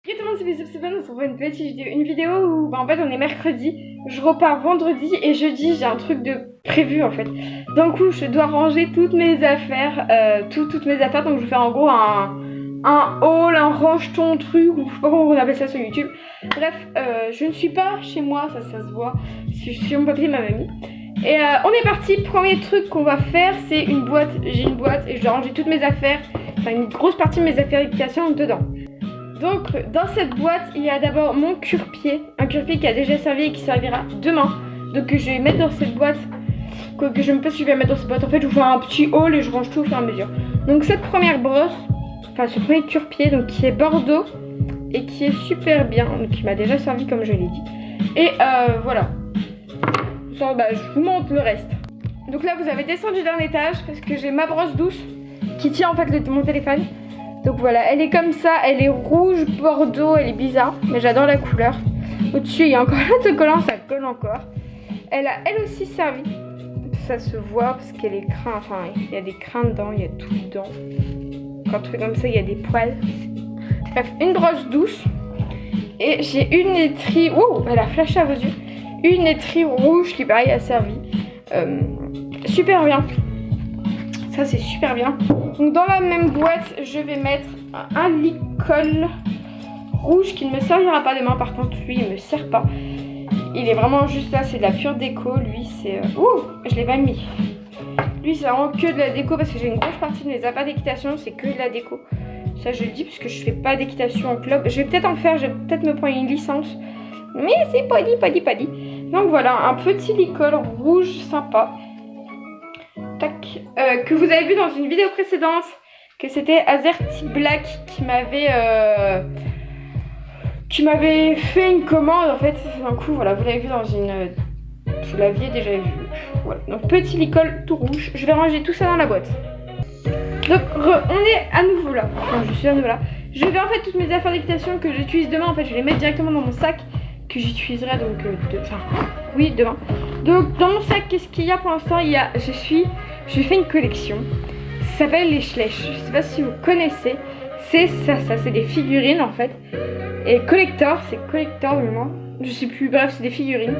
Salut tout le monde, c'est Bisous, c'est Ben, on se retrouve une petite vidéo. Une vidéo où en fait on est mercredi, je repars vendredi et jeudi j'ai un truc de prévu en fait. D'un coup je dois ranger toutes mes affaires, toutes mes affaires, donc je vais faire en gros un haul, un range-ton truc, ou je sais pas comment on appelle ça sur YouTube. Bref, je ne suis pas chez moi, ça se voit, je suis chez mon papier et ma mamie. Et on est parti, premier truc qu'on va faire c'est une boîte, j'ai une boîte et je dois ranger toutes mes affaires, enfin une grosse partie de mes affaires d'éducation dedans. Donc dans cette boîte il y a d'abord mon cure-pied, un cure-pied qui a déjà servi et qui servira demain. Donc je vais mettre dans cette boîte, que je me peux si je vais mettre dans cette boîte. En fait je vous fais un petit haul et je range tout au fur et à mesure. Donc cette première brosse, enfin ce premier cure-pied donc qui est bordeaux et qui est super bien, donc qui m'a déjà servi comme je l'ai dit. Et voilà, ça, je vous montre le reste. Donc là vous avez descendu d'un étage parce que j'ai ma brosse douce qui tient en fait mon téléphone. Donc voilà, elle est comme ça, elle est rouge bordeaux, elle est bizarre, mais j'adore la couleur. Au-dessus, il y a encore l'autocollant, ça colle encore. Elle a elle aussi servi. Ça se voit parce qu'elle est crin, enfin il y a des crins dedans, il y a tout dedans. Quand on fait comme ça, il y a des poils. Bref, une brosse douce. Et j'ai une étrie, ouh, elle a flashé à vos yeux. Une étrie rouge qui pareil a servi. Super bien. Ça c'est super bien. Donc dans la même boîte je vais mettre un licol rouge qui ne me servira pas demain. Par contre lui il me sert pas. Il est vraiment juste là, c'est de la pure déco. Lui c'est... Ouh, je l'ai pas mis. Lui c'est vraiment que de la déco parce que j'ai une grosse partie de mes appâts d'équitation, c'est que de la déco. Ça je le dis parce que je fais pas d'équitation en club. Je vais peut-être en faire, je vais peut-être me prendre une licence. Mais c'est pas dit. Donc voilà, un petit licol rouge sympa. Que vous avez vu dans une vidéo précédente, que c'était Azerty Black qui m'avait fait une commande en fait. D'un coup voilà, vous l'avez vu dans une, vous l'aviez déjà vu. Voilà, donc petit licol tout rouge. Je vais ranger tout ça dans la boîte. Donc on est à nouveau là. Enfin, je suis à nouveau là. Je vais en fait toutes mes affaires d'équitation que j'utilise demain. En fait, je vais les mettre directement dans mon sac que j'utiliserai donc demain. Donc dans mon sac, qu'est-ce qu'il y a pour l'instant? J'ai fait une collection. Ça s'appelle les Schleich. Je sais pas si vous connaissez. C'est ça, c'est des figurines en fait. Et collector, c'est collector de moi. Je sais plus, bref, c'est des figurines.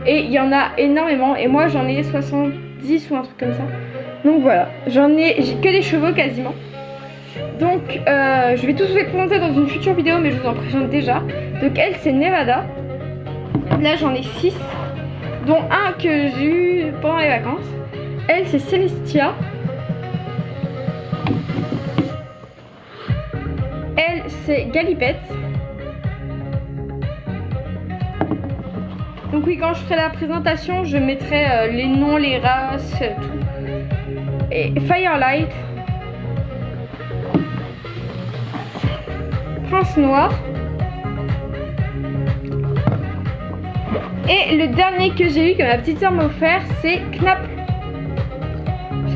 Et il y en a énormément. Et moi j'en ai 70 ou un truc comme ça. Donc voilà, j'ai que des chevaux quasiment. Donc je vais tous vous les présenter dans une future vidéo, mais je vous en présente déjà. Donc elle c'est Nevada. Là j'en ai 6, dont un que j'ai eu pendant les vacances. Elle c'est Celestia. Elle c'est Galipette. Donc oui, quand je ferai la présentation, je mettrai les noms, les races, tout. Et Firelight. Prince Noir. Et le dernier que j'ai eu, que ma petite soeur m'a offert, c'est Knap. Il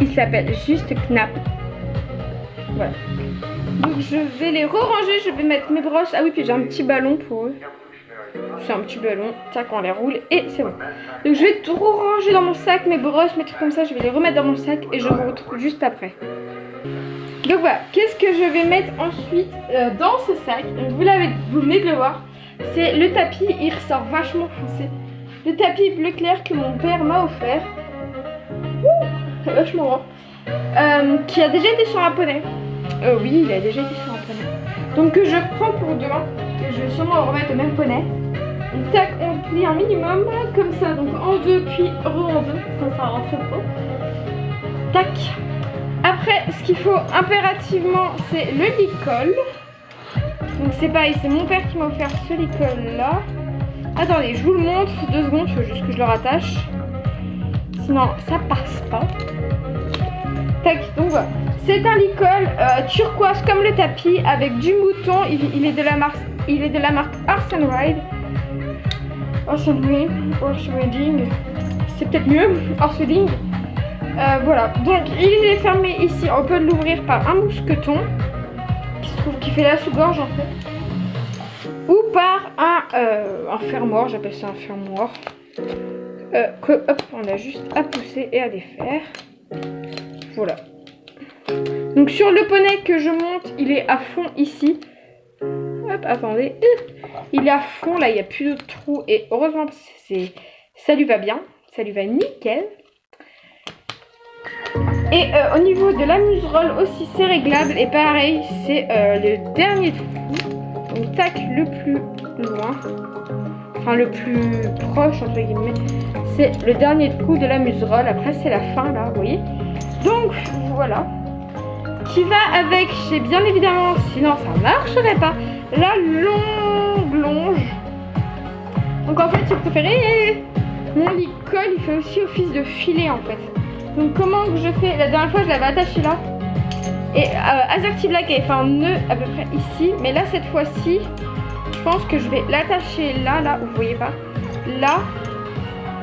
s'appelle juste Knap. Voilà. Donc je vais les re-ranger, je vais mettre mes brosses. Ah oui, puis j'ai un petit ballon pour eux. C'est un petit ballon, tac, on les roule et c'est bon. Donc je vais tout ranger dans mon sac, mes brosses, mes trucs comme ça, je vais les remettre dans mon sac et je vous retrouve juste après. Donc voilà, qu'est-ce que je vais mettre ensuite dans ce sac? Donc vous venez de le voir. C'est le tapis, il ressort vachement foncé. Le tapis bleu clair que mon père m'a offert. C'est vachement grand. Qui a déjà été sur un poney. Oui, il a déjà été sur un poney. Donc que je reprends pour demain. Et je vais sûrement remettre le même poney. Donc tac, on plie un minimum comme ça. Donc en deux, puis en deux. Ça rentre pas. Tac. Après, ce qu'il faut impérativement, c'est le licol. Donc c'est pareil, c'est mon père qui m'a offert ce licol là. Attendez, je vous le montre 2 secondes, il faut juste que je le rattache. Sinon ça passe pas. Tac, donc voilà. C'est un licol turquoise comme le tapis avec du mouton. Il est de la marque Horse and Ride. Horse Riding. C'est peut-être mieux, Horse Riding. Voilà, donc il est fermé ici. On peut l'ouvrir par un mousqueton qui fait la sous-gorge en fait, ou par un fermoir, j'appelle ça un fermoir, hop, on a juste à pousser et à défaire. Voilà. Donc sur le poney que je monte, il est à fond ici. attendez. Il est à fond, là, il n'y a plus de trous. Et heureusement, ça lui va bien. Ça lui va nickel. Et au niveau de la muserolle aussi, c'est réglable. Et pareil, c'est le dernier trou. Donc, tac, le plus loin. Enfin, le plus proche, entre guillemets. C'est le dernier trou de la muserolle. Après, c'est la fin, là, vous voyez. Donc, voilà. Qui va avec, j'ai bien évidemment, sinon ça marcherait pas, la longue longe. Donc en fait, si vous préférez, mon lit-colle, il fait aussi office de filet en fait. Donc comment que je fais? La dernière fois, je l'avais attaché là. Et Azerty Black avait fait un nœud à peu près ici. Mais là, cette fois-ci, je pense que je vais l'attacher là, où vous voyez pas. Là.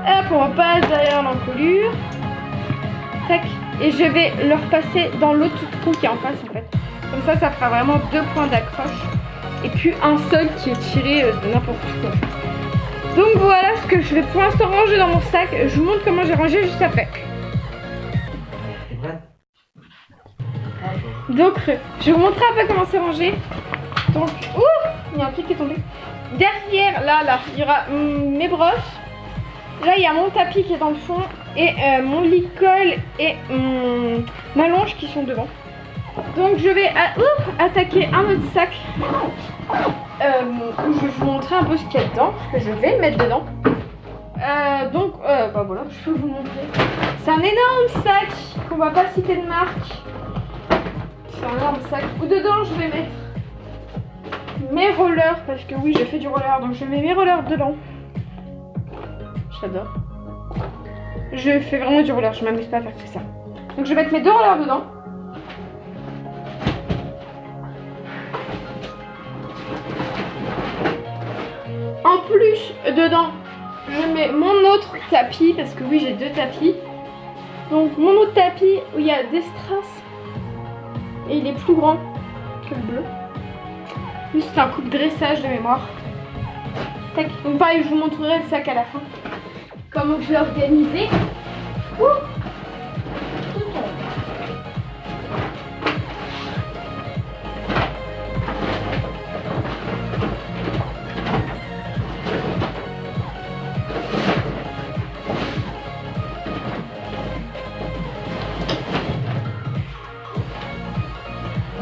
Hop, on repasse derrière l'encolure. Tac. Et je vais le repasser dans l'autre trou qui est en face en fait. Comme ça, ça fera vraiment 2 points d'accroche. Et puis un seul qui est tiré de n'importe où. Donc voilà ce que je vais pour l'instant ranger dans mon sac. Je vous montre comment j'ai rangé juste après. Donc je vais vous montrer un peu comment c'est rangé. Donc, il y a un truc qui est tombé. Derrière, là, il y aura mes brosses. Là, il y a mon tapis qui est dans le fond. Et mon lit-colle et ma longe qui sont devant. Donc je vais attaquer un autre sac où je vais vous montrer un peu ce qu'il y a dedans, parce que je vais le mettre dedans. Bah voilà, je peux vous montrer. C'est un énorme sac qu'on va pas citer de marque. C'est un énorme sac où dedans je vais mettre mes rollers, parce que oui, j'ai fait du roller, donc je mets mes rollers dedans. J'adore. Je fais vraiment du roller, je m'amuse pas à faire que ça. Donc je vais mettre mes 2 rollers dedans. En plus, dedans, je mets mon autre tapis, parce que oui, j'ai 2 tapis. Donc mon autre tapis où il y a des strass. Et il est plus grand que le bleu. Lui, c'est un coup de dressage de mémoire. Tac. Donc pareil, je vous montrerai le sac à la fin. Comment je l'ai organisé.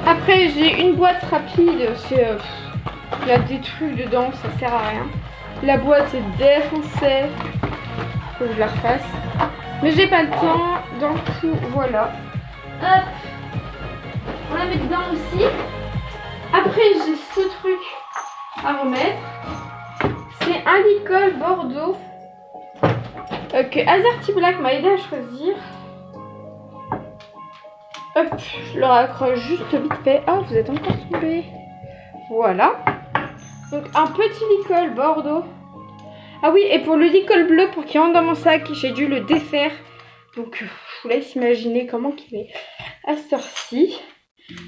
Après, j'ai une boîte rapide. Il y a des trucs dedans, ça sert à rien. La boîte est défoncée. Faut que je la refasse. Mais j'ai pas le temps. Donc voilà. Hop. On la met dedans aussi. Après, j'ai ce truc à remettre. C'est un lit-colle Bordeaux que Azerty Black m'a aidé à choisir. Hop, je le raccroche juste vite fait. Ah, vous êtes encore tombé. Voilà. Donc un petit lit-colle Bordeaux. Ah oui, et pour le lit-colle bleu, pour qu'il rentre dans mon sac, j'ai dû le défaire. Donc je vous laisse imaginer comment qu'il est à cette heure-ci.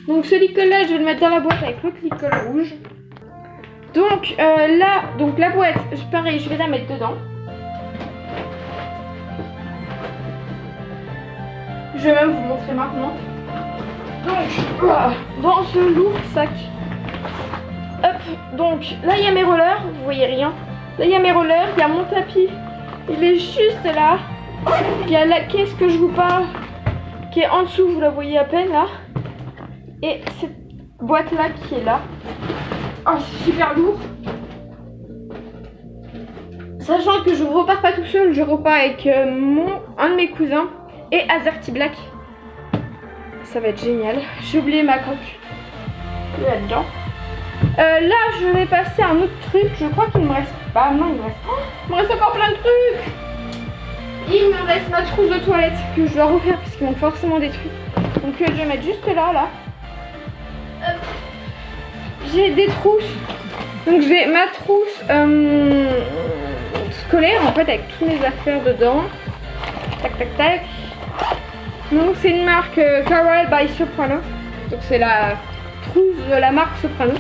Donc ce lit-colle là, je vais le mettre dans la boîte avec l'autre lit-colle rouge. Donc là, la boîte, pareil, je vais la mettre dedans. Je vais même vous montrer maintenant. Donc, dans ce lourd sac. Hop, donc là il y a mes rollers, vous voyez rien. Là il y a mes rollers, il y a mon tapis, il est juste là. Il y a la caisse que je vous parle, qui est en dessous, vous la voyez à peine là. Et cette boîte là qui est là. Oh, c'est super lourd. Sachant que je repars pas tout seul, je repars avec un de mes cousins et Azerty Black. Ça va être génial. J'ai oublié ma coque là-dedans. Là, je vais passer à un autre truc. Je crois qu'il me reste pas. Non, il me reste encore plein de trucs. Il me reste ma trousse de toilette que je dois refaire parce qu'ils manque forcément des trucs. Donc, je vais mettre juste là. J'ai des trousses. Donc, j'ai ma trousse scolaire en fait avec toutes mes affaires dedans. Tac, tac, tac. Donc, c'est une marque Carol by Soprano. Donc, c'est la trousse de la marque Soprano.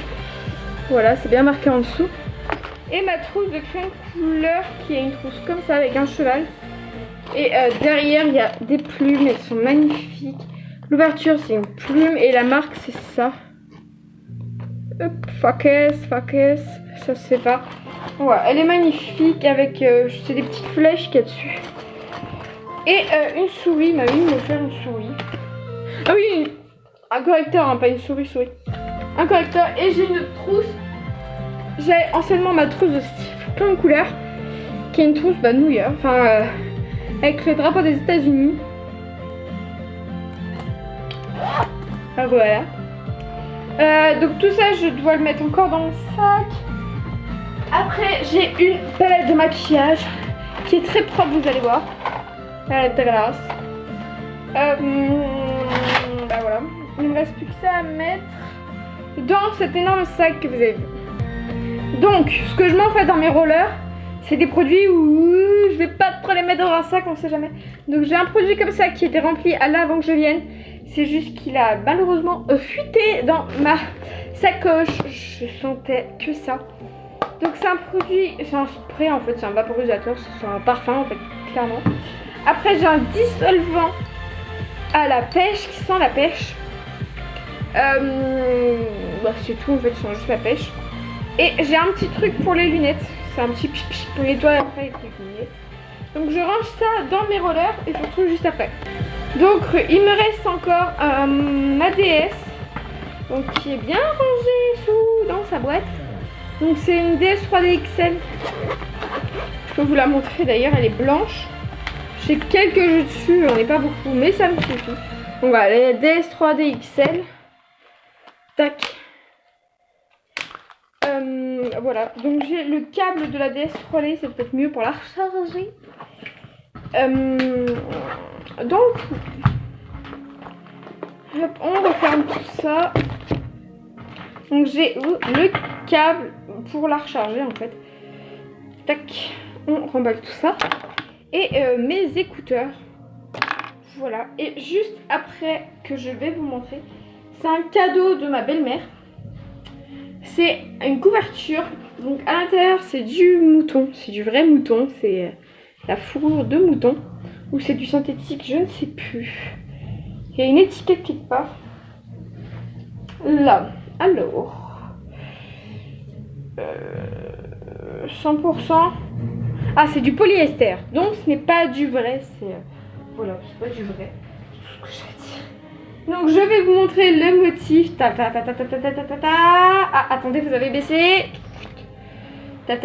Voilà, c'est bien marqué en dessous. Et ma trousse de crayon couleur qui est une trousse comme ça avec un cheval. Et derrière, il y a des plumes, elles sont magnifiques. L'ouverture, c'est une plume et la marque, c'est ça. Hop, Focus, ça se fait pas. Ouais, elle est magnifique avec c'est des petites flèches qu'il y a dessus. Et une souris, ma mère me faire une souris. Ah oui, un correcteur, hein, pas une souris. Un correcteur et j'ai une trousse. J'ai anciennement ma trousse de plein de couleurs, qui est une trousse New Year, enfin avec le drapeau des États-Unis. Ah voilà. Donc tout ça, je dois le mettre encore dans le sac. Après, j'ai une palette de maquillage qui est très propre, vous allez voir. Elle est dégueulasse. Bah voilà. Il me reste plus que ça à mettre dans cet énorme sac que vous avez vu. Donc, ce que je mets en fait dans mes rollers, c'est des produits où je vais pas trop les mettre dans un sac, on sait jamais. Donc j'ai un produit comme ça qui était rempli à là avant que je vienne. C'est juste qu'il a malheureusement fuité dans ma sacoche. Je sentais que ça. Donc c'est un produit, c'est un spray en fait, c'est un vaporisateur, c'est un parfum en fait, clairement. Après j'ai un dissolvant à la pêche qui sent la pêche. C'est tout en fait, c'est juste la pêche. Et j'ai un petit truc pour les lunettes. C'est un petit pipi pour nettoyer après avec les lunettes. Donc je range ça dans mes rollers et je vous retrouve juste après. Donc il me reste encore ma DS. Donc qui est bien rangée dans sa boîte. Donc c'est une DS 3D XL. Je peux vous la montrer d'ailleurs, elle est blanche. J'ai quelques jeux dessus, j'en ai pas beaucoup, mais ça me suffit. Donc voilà, la DS 3D XL. Tac. Voilà, donc j'ai le câble de la DS 3D, c'est peut-être mieux pour la recharger. Donc, hop, on referme tout ça. Donc j'ai le câble pour la recharger en fait. Tac, on remballe tout ça. Et mes écouteurs. Voilà, et juste après que je vais vous montrer, c'est un cadeau de ma belle-mère. C'est une couverture, donc à l'intérieur c'est du mouton, c'est du vrai mouton, c'est la fourrure de mouton, ou c'est du synthétique, je ne sais plus. Il y a une étiquette quelque part. Là, alors, 100%, ah c'est du polyester, donc ce n'est pas du vrai, c'est, voilà, c'est pas du vrai, c'est tout ce que j'ai à dire. Donc je vais vous montrer le motif. Ah, attendez, vous avez baissé. C'est un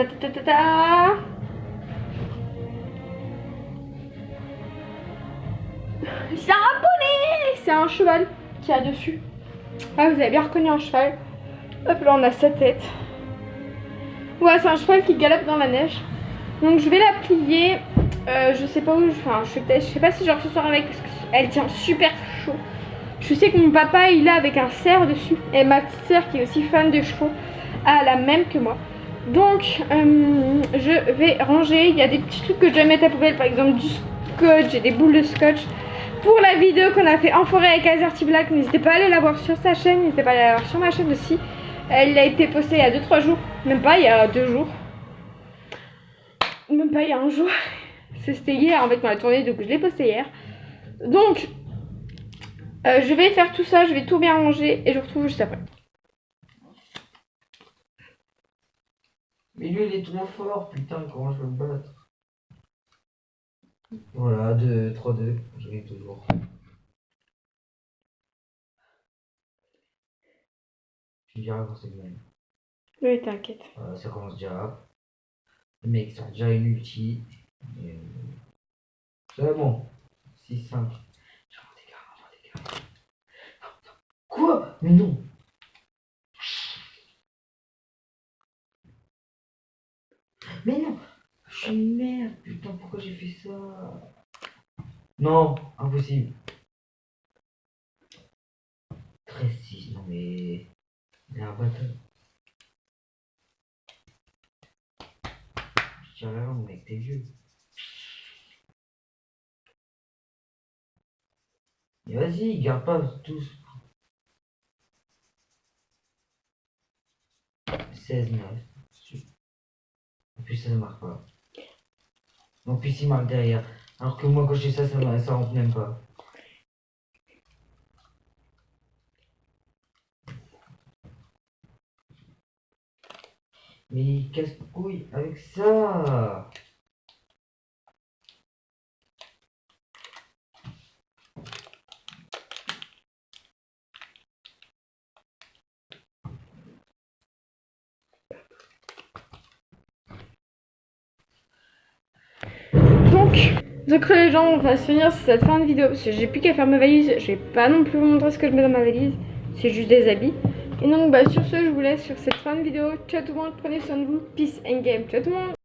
poney. C'est un cheval qui a dessus. Ah, vous avez bien reconnu un cheval. Hop là, on a sa tête. Ouais, c'est un cheval qui galope dans la neige. Donc je vais la plier. Je sais pas où. Enfin, je sais pas si je ce soir avec parce qu'elle tient super chaud. Je sais que mon papa il a avec un cerf dessus. Et ma petite sœur qui est aussi fan de chevaux a la même que moi. Donc je vais ranger. Il y a des petits trucs que je vais mettre à poubelle. Par exemple du scotch. J'ai des boules de scotch. Pour la vidéo qu'on a fait en forêt avec Azerty Black, n'hésitez pas à aller la voir sur sa chaîne. N'hésitez pas à aller la voir sur ma chaîne aussi. Elle a été postée il y a 2-3 jours. Même pas, il y a 2 jours. Même pas, il y a un jour. C'était hier en fait dans la tournée. Donc je l'ai postée hier. Donc je vais faire tout ça, je vais tout bien ranger et je vous retrouve juste après. Mais lui il est trop fort, putain, comment je vais le battre? Voilà, 2, 3-2, je gagne toujours. Je dirais quand c'est bien. Oui, t'inquiète. Ça commence déjà. Le mec sort déjà une ulti. C'est bon. 6-5. J'ai un dégât. Quoi? Mais non! Mais non! Je suis une merde, putain, pourquoi j'ai fait ça? Non, impossible. 13-6, non mais. Il y a un bâtard. Je tiens la langue, mec, t'es vieux. Mais vas-y, garde pas tous. 16-9. En plus, ça ne marque pas. En plus, il marque derrière. Alors que moi, quand je fais ça, ça rentre même pas. Mais casse-couille avec ça. Donc les gens, on va se finir sur cette fin de vidéo parce que j'ai plus qu'à faire ma valise. Je vais pas non plus vous montrer ce que je mets dans ma valise. C'est juste des habits. Et donc sur ce, je vous laisse sur cette fin de vidéo. Ciao tout le monde, prenez soin de vous. Peace and game. Ciao tout le monde.